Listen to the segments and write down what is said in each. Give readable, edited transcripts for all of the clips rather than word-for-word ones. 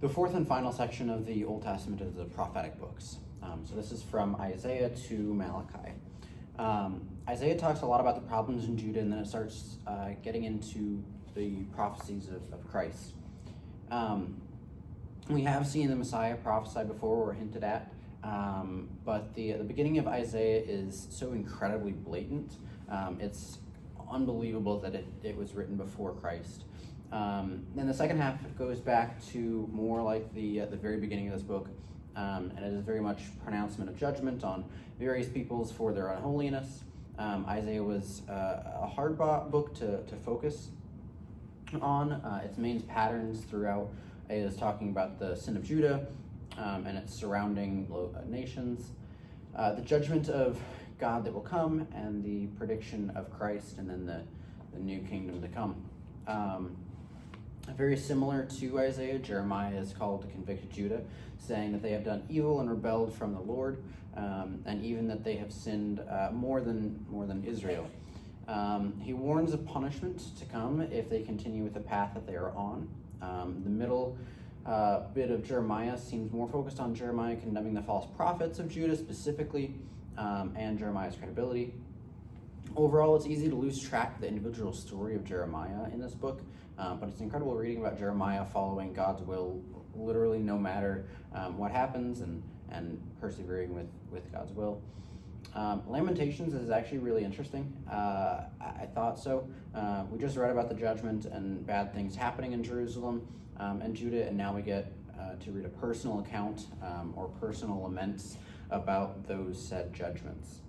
The fourth and final section of the Old Testament is the prophetic books. So this is from Isaiah to Malachi. Isaiah talks a lot about the problems in Judah, and then it starts getting into the prophecies of Christ. We have seen the Messiah prophesied before or hinted at, but the beginning of Isaiah is so incredibly blatant. It's unbelievable that it was written before Christ. Then the second half goes back to more like the very beginning of this book, and it is very much pronouncement of judgment on various peoples for their unholiness. Isaiah was a hard book to focus on. Its main patterns throughout is talking about the sin of Judah and its surrounding nations, the judgment of God that will come, and the prediction of Christ, and then the new kingdom to come. Very similar to Isaiah, Jeremiah is called to convict Judah, saying that they have done evil and rebelled from the Lord, and even that they have sinned more than Israel. He warns of punishment to come if they continue with the path that they are on. The middle bit of Jeremiah seems more focused on Jeremiah condemning the false prophets of Judah specifically, and Jeremiah's credibility. Overall, it's easy to lose track of the individual story of Jeremiah in this book, but it's incredible reading about Jeremiah following God's will literally no matter what happens, and persevering with God's will. Lamentations is actually really interesting. I thought so. We just read about the judgment and bad things happening in Jerusalem and Judah, and now we get to read a personal account or personal laments about those said judgments.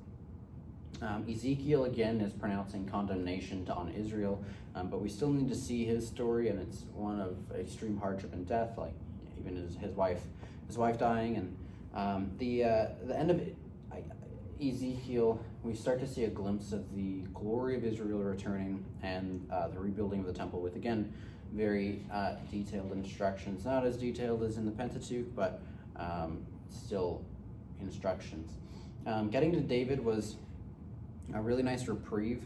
Ezekiel again is pronouncing condemnation on Israel, but we still need to see his story, and it's one of extreme hardship and death, like even his wife dying, and the end of Ezekiel, we start to see a glimpse of the glory of Israel returning and the rebuilding of the temple with, again, very detailed instructions. Not as detailed as in the Pentateuch, but still instructions. Getting to David was a really nice reprieve.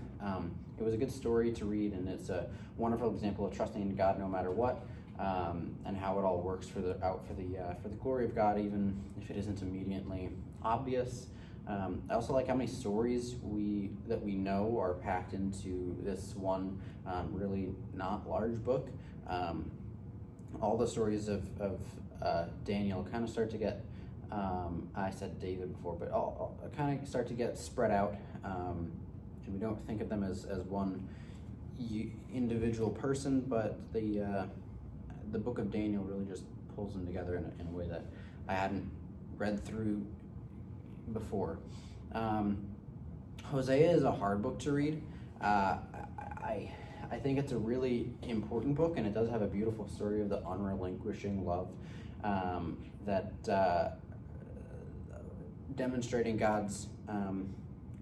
It was a good story to read, and it's a wonderful example of trusting in God no matter what, and how it all works for the glory of God, even if it isn't immediately obvious. I also like how many stories that we know are packed into this one really not large book. All the stories of Daniel kind of start to get, I said David before, but all kind of start to get spread out, and we don't think of them as one individual person, but the book of Daniel really just pulls them together in a way that I hadn't read through before. Hosea is a hard book to read. I think it's a really important book, and it does have a beautiful story of the unrelinquishing love that demonstrating God's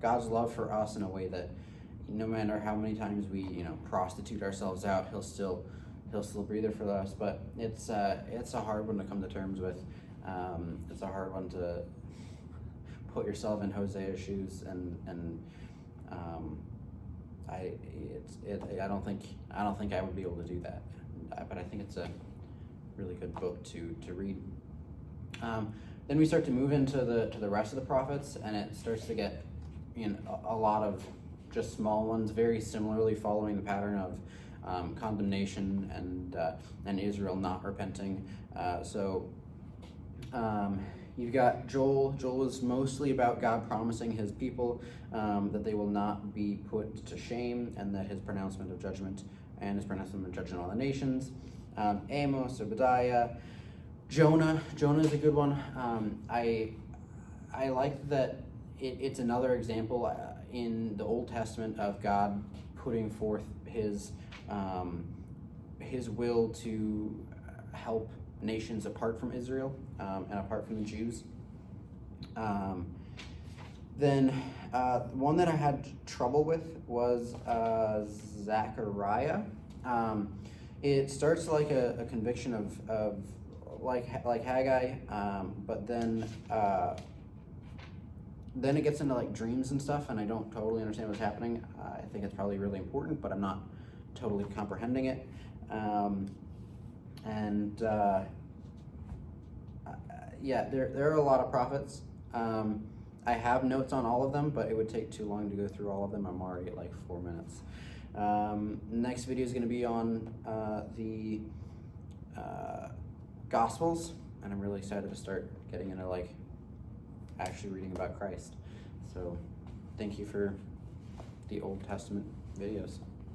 love for us in a way that no matter how many times we prostitute ourselves out, he'll still be there for us. But it's a hard one to come to terms with. It's a hard one to put yourself in Hosea's shoes, and I don't think I would be able to do that. But I think it's a really good book to read. Then we start to move into the rest of the prophets, and it starts to get a lot of just small ones, very similarly following the pattern of condemnation and Israel not repenting. You've got Joel. Joel is mostly about God promising his people that they will not be put to shame, and that his pronouncement of judgment and his pronouncement of judgment on the nations. Amos, Obadiah, Jonah. Jonah is a good one. I like that it's another example in the Old Testament of God putting forth his will to help nations apart from Israel and apart from the Jews. Then one that I had trouble with was Zechariah. It starts like a conviction of like Haggai, but then it gets into like dreams and stuff, and I don't totally understand what's happening. I think it's probably really important, but I'm not totally comprehending it. yeah, there are a lot of prophets. I have notes on all of them, but it would take too long to go through all of them. I'm already at like 4 minutes. Next video is going to be on the Gospels, and I'm really excited to start getting into like actually reading about Christ. So thank you for the Old Testament videos.